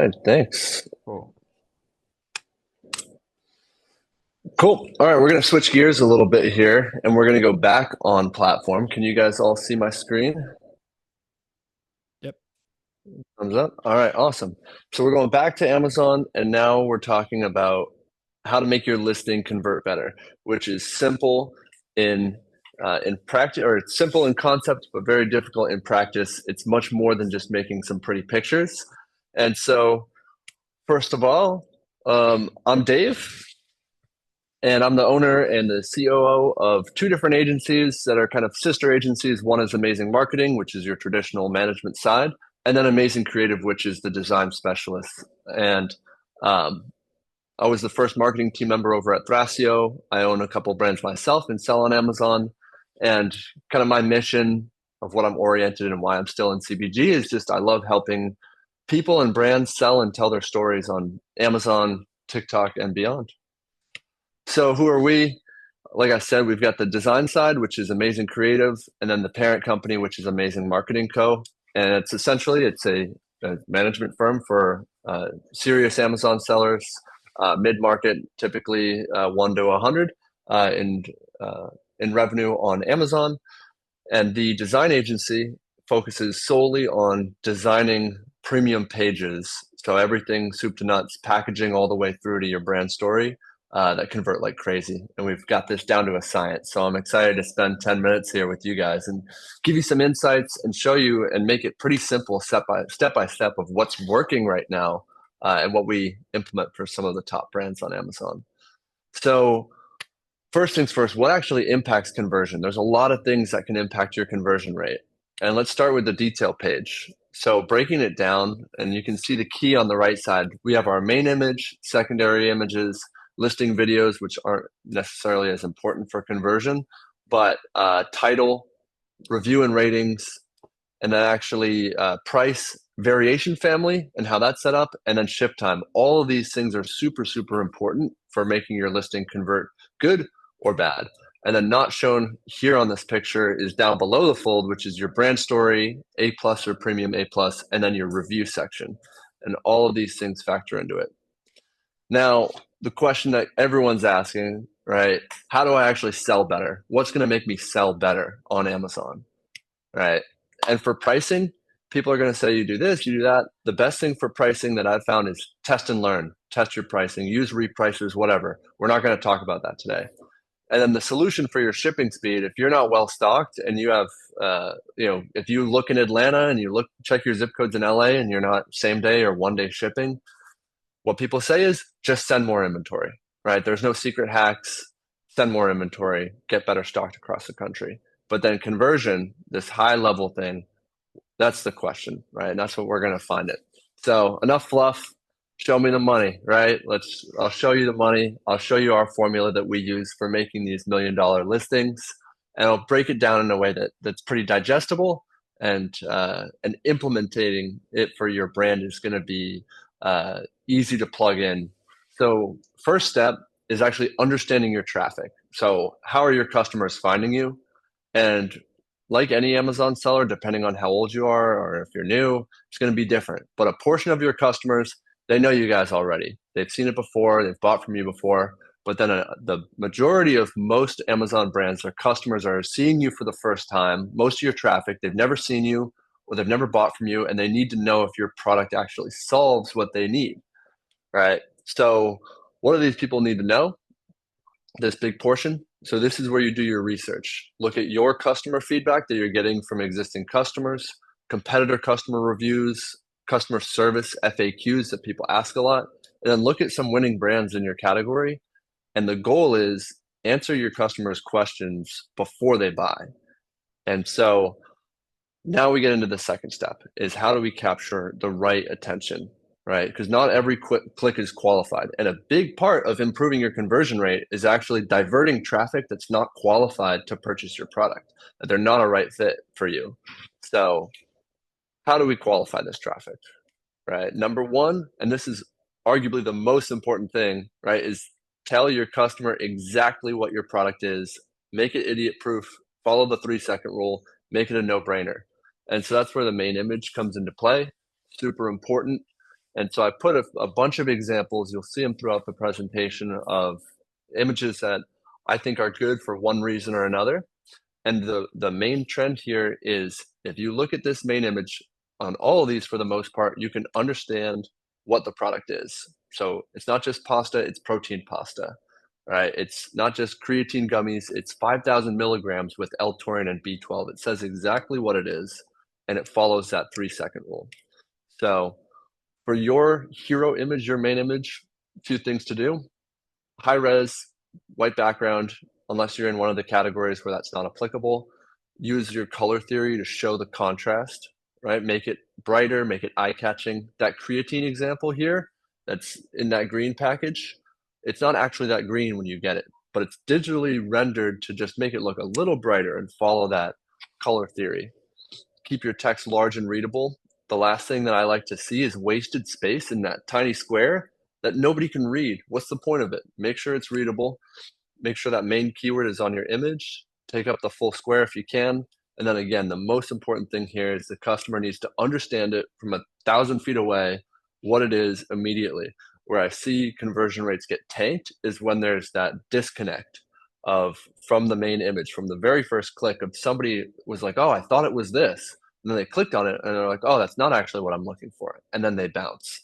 right, thanks. Cool. Cool. All right, we're going to switch gears a little bit here and we're going to go back on platform. Can you guys all see my screen? Yep. Thumbs up. All right, awesome. So we're going back to Amazon and now we're talking about how to make your listing convert better, which is simple in in practice, or it's simple in concept but very difficult in practice. It's much more than just making some pretty pictures. And so, first of all, I'm Dave. And I'm the owner and the COO of two different agencies that are kind of sister agencies. One is Amazing Marketing, which is your traditional management side, and then Amazing Creative, which is the design specialist. And um, I was the first marketing team member over at Thrasio. I own a couple brands myself and sell on Amazon. And kind of my mission of what I'm oriented in and why I'm still in CBG is just I love helping people and brands sell and tell their stories on Amazon, TikTok, and beyond. So who are we? Like I said, we've got the design side, which is Amazing Creative, and then the parent company, which is Amazing Marketing Co. And it's essentially a management firm for serious Amazon sellers, mid market, typically 1 to 100 in in revenue on Amazon. And the design agency focuses solely on designing premium pages. So everything soup to nuts, packaging all the way through to your brand story that convert like crazy. And we've got this down to a science. So I'm excited to spend 10 minutes here with you guys and give you some insights and show you and make it pretty simple by step of what's working right now and what we implement for some of the top brands on Amazon. So first things first, what actually impacts conversion? There's a lot of things that can impact your conversion rate. And let's start with the detail page. So breaking it down, and you can see the key on the right side. We have our main image, secondary images, listing videos, which aren't necessarily as important for conversion, but title, review and ratings, and then actually price, variation family, and how that's set up, and then ship time. All of these things are super, super important for making your listing convert good or bad. And then not shown here on this picture is down below the fold, which is your brand story, A plus or premium A plus, and then your review section. And all of these things factor into it. Now, the question that everyone's asking, right? How do I actually sell better? What's going to make me sell better on Amazon? Right. And for pricing, people are going to say you do this, you do that. The best thing for pricing that I've found is test and learn, test your pricing, use repricers, whatever. We're not going to talk about that today. And then the solution for your shipping speed, if you're not well stocked and you have, if you look in Atlanta and you check your zip codes in LA and you're not same day or 1 day shipping, what people say is just send more inventory, right? There's no secret hacks. Send more inventory, get better stocked across the country. But then conversion, this high level thing, that's the question, right? And that's what we're going to find it. So enough fluff. Show me the money, right? I'll show you the money. I'll show you our formula that we use for making these $1 million listings. And I'll break it down in a way that's pretty digestible and implementing it for your brand is going to be easy to plug in. So first step is actually understanding your traffic. So how are your customers finding you? And like any Amazon seller, depending on how old you are or if you're new, it's going to be different. But a portion of your customers, they know you guys already. They've seen it before, they've bought from you before. But then the majority of most Amazon brands, their customers are seeing you for the first time. Most of your traffic, they've never seen you or they've never bought from you, and they need to know if your product actually solves what they need, right? So, what do these people need to know? This big portion. So this is where you do your research. Look at your customer feedback that you're getting from existing customers, competitor customer reviews, customer service FAQs that people ask a lot, and then look at some winning brands in your category. And the goal is answer your customers' questions before they buy. And so now we get into the second step is how do we capture the right attention, right? Because not every click is qualified. And a big part of improving your conversion rate is actually diverting traffic that's not qualified to purchase your product, that they're not a right fit for you. So how do we qualify this traffic, right? Number one, and this is arguably the most important thing, right, is tell your customer exactly what your product is, make it idiot proof, follow the 3 second rule, make it a no brainer. And so that's where the main image comes into play. Super important. And so I put a bunch of examples, you'll see them throughout the presentation, of images that I think are good for one reason or another. And the main trend here is if you look at this main image on all of these, for the most part, you can understand what the product is. So it's not just pasta, it's protein pasta, right? It's not just creatine gummies, it's 5,000 milligrams with L-taurine and B12. It says exactly what it is, and it follows that 3-second rule. So for your hero image, your main image, a few things to do: high res, white background, unless you're in one of the categories where that's not applicable. Use your color theory to show the contrast, right? Make it brighter, make it eye-catching. That creatine example here, that's in that green package, it's not actually that green when you get it, but it's digitally rendered to just make it look a little brighter and follow that color theory. Keep your text large and readable. The last thing that I like to see is wasted space in that tiny square that nobody can read. What's the point of it? Make sure it's readable. Make sure that main keyword is on your image. Take up the full square if you can. And then again, the most important thing here is the customer needs to understand it from 1,000 feet away, what it is immediately. Where I see conversion rates get tanked is when there's that disconnect of from the main image, from the very first click, of somebody was like, oh, I thought it was this. And then they clicked on it and they're like, oh, that's not actually what I'm looking for. And then they bounce.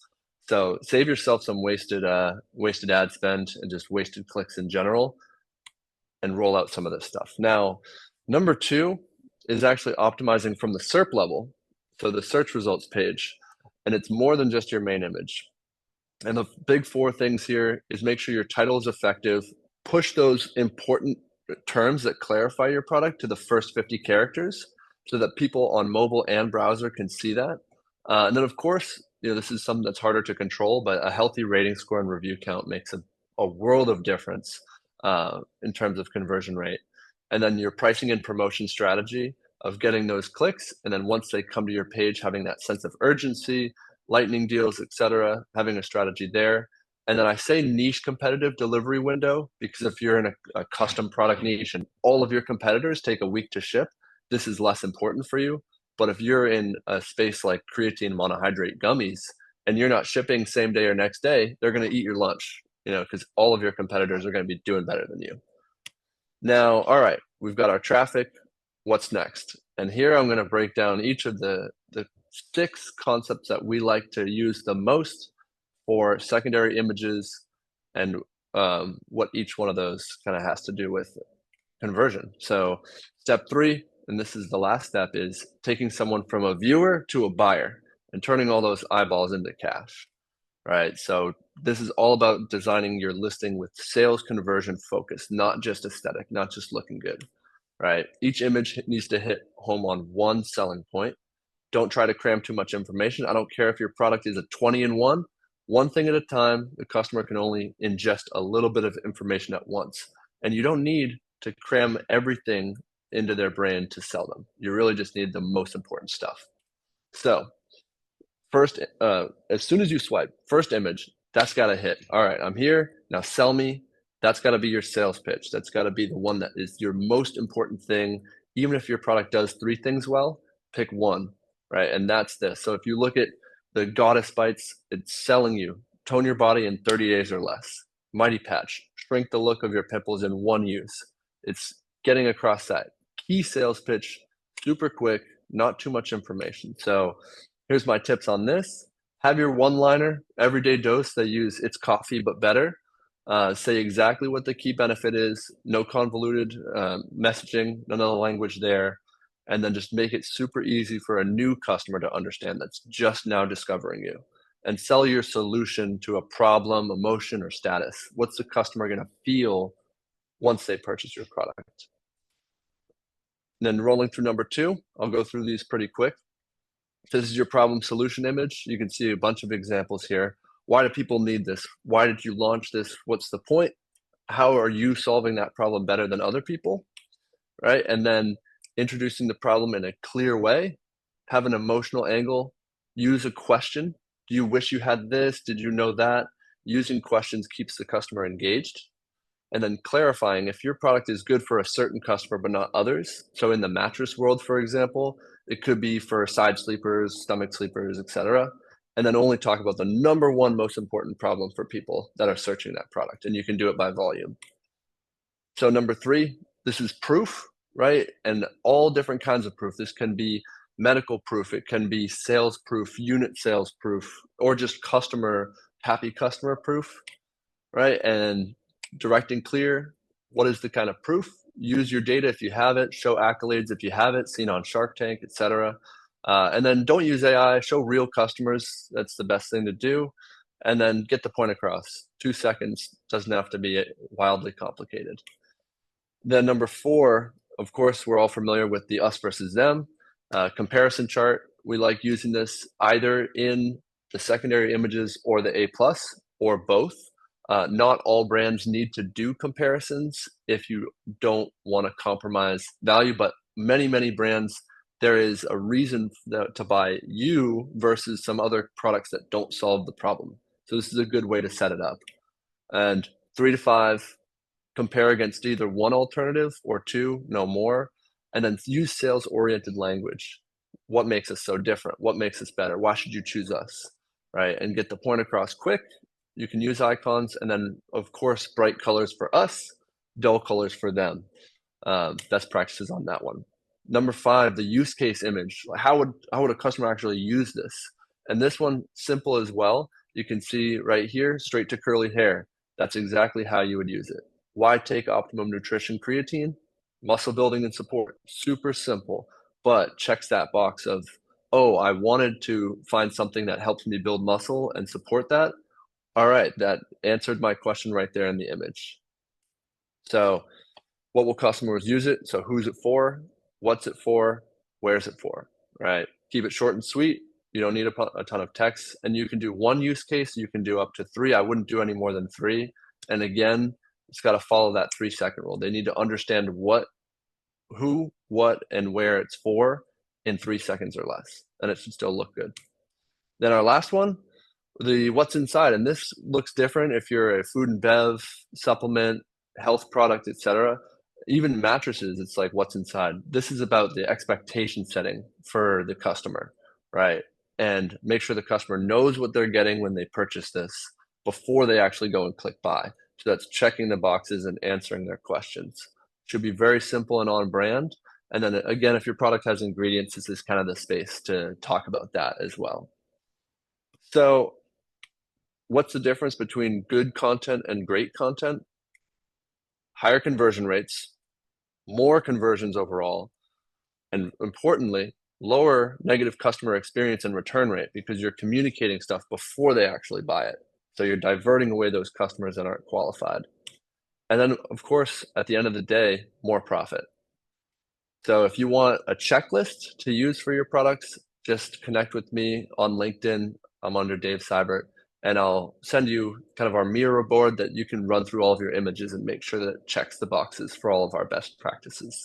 So save yourself some wasted ad spend and just wasted clicks in general, and roll out some of this stuff. Now, number 2 is actually optimizing from the SERP level, so the search results page, and it's more than just your main image. And the big 4 things here is make sure your title is effective, push those important terms that clarify your product to the first 50 characters so that people on mobile and browser can see that. And then, of course, this is something that's harder to control, but a healthy rating score and review count makes a world of difference in terms of conversion rate. And then your pricing and promotion strategy of getting those clicks, and then once they come to your page, having that sense of urgency, lightning deals, etc., having a strategy there. And then I say niche competitive delivery window because if you're in a custom product niche and all of your competitors take a week to ship, this is less important for you. But if you're in a space like creatine monohydrate gummies and you're not shipping same day or next day, they're going to eat your lunch, because all of your competitors are going to be doing better than you. Now, all right, we've got our traffic. What's next? And here I'm going to break down each of the 6 concepts that we like to use the most for secondary images, and what each one of those kind of has to do with conversion. So step 3, and this is the last step, is taking someone from a viewer to a buyer and turning all those eyeballs into cash, right? So this is all about designing your listing with sales conversion focus, not just aesthetic, not just looking good, right? Each image needs to hit home on one selling point. Don't try to cram too much information. I don't care if your product is a 20-in-1, one thing at a time. The customer can only ingest a little bit of information at once. And you don't need to cram everything into their brain to sell them. You really just need the most important stuff. So first, as soon as you swipe, first image, that's got to hit. All right, I'm here. Now sell me. That's got to be your sales pitch. That's got to be the one that is your most important thing. Even if your product does 3 things well, pick one, right? And that's this. So if you look at the Goddess Bites, it's selling you tone your body in 30 days or less. Mighty Patch, shrink the look of your pimples in one use. It's getting across that key sales pitch super quick, not too much information. So here's my tips on this. Have your one-liner, everyday dose. They use it's coffee, but better. Say exactly what the key benefit is. No convoluted messaging, none of the language there. And then just make it super easy for a new customer to understand that's just now discovering you. And sell your solution to a problem, emotion, or status. What's the customer going to feel once they purchase your product? And then rolling through number 2, I'll go through these pretty quick. This is your problem solution image. You can see a bunch of examples here. Why do people need this? Why did you launch this? What's the point? How are you solving that problem better than other people? Right? And then introducing the problem in a clear way, have an emotional angle, use a question. Do you wish you had this? Did you know that? Using questions keeps the customer engaged. And then clarifying if your product is good for a certain customer but not others. So in the mattress world, for example, it could be for side sleepers, stomach sleepers, etc. and then only talk about the number one most important problem for people that are searching that product. And you can do it by volume. So number three, this is proof, right? And all different kinds of proof. This can be medical proof, it can be sales proof, unit sales proof, or just happy customer proof, right? And direct and clear, what is the kind of proof? Use your data if you have it, show accolades if you have it, seen on Shark Tank, etc. And then don't use AI, show real customers. That's the best thing to do. And then get the point across. 2 seconds doesn't have to be wildly complicated. Then number four, of course, we're all familiar with the us versus them comparison chart. We like using this either in the secondary images or the A plus or both. Not all brands need to do comparisons if you don't want to compromise value, but many brands, there is a reason to buy you versus some other products that don't solve the problem. So this is a good way to set it up. And 3 to 5, compare against either one alternative or two, no more, and then use sales-oriented language. What makes us so different? What makes us better? Why should you choose us, right? And get the point across quick. You can use icons, and then, of course, bright colors for us, dull colors for them. Best practices on that one. Number 5, the use case image. How would a customer actually use this? And this one, simple as well. You can see right here, straight to curly hair. That's exactly how you would use it. Why take Optimum Nutrition Creatine? Muscle building and support. Super simple, but checks that box of, oh, I wanted to find something that helps me build muscle and support that. All right, that answered my question right there in the image. So what will customers use it? So who's it for? What's it for? Where's it for? Right? Keep it short and sweet. You don't need a ton of text, and you can do one use case. You can do up to 3. I wouldn't do any more than 3. And again, it's got to follow that 3-second rule. They need to understand who, what, and where it's for in 3 seconds or less, and it should still look good. Then our last one, the what's inside, and this looks different if you're a food and bev, supplement, health product, etc. Even mattresses, it's like what's inside. This is about the expectation setting for the customer, right? And make sure the customer knows what they're getting when they purchase this before they actually go and click buy. So that's checking the boxes and answering their questions. Should be very simple and on brand. And then again, if your product has ingredients, this is kind of the space to talk about that as well. So what's the difference between good content and great content? Higher conversion rates, more conversions overall, and importantly, lower negative customer experience and return rate because you're communicating stuff before they actually buy it. So you're diverting away those customers that aren't qualified. And then, of course, at the end of the day, more profit. So if you want a checklist to use for your products, just connect with me on LinkedIn. I'm under Dave Seibert, and I'll send you kind of our Miro board that you can run through all of your images and make sure that it checks the boxes for all of our best practices.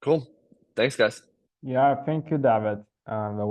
Cool. Thanks, guys. Yeah, thank you, David. That was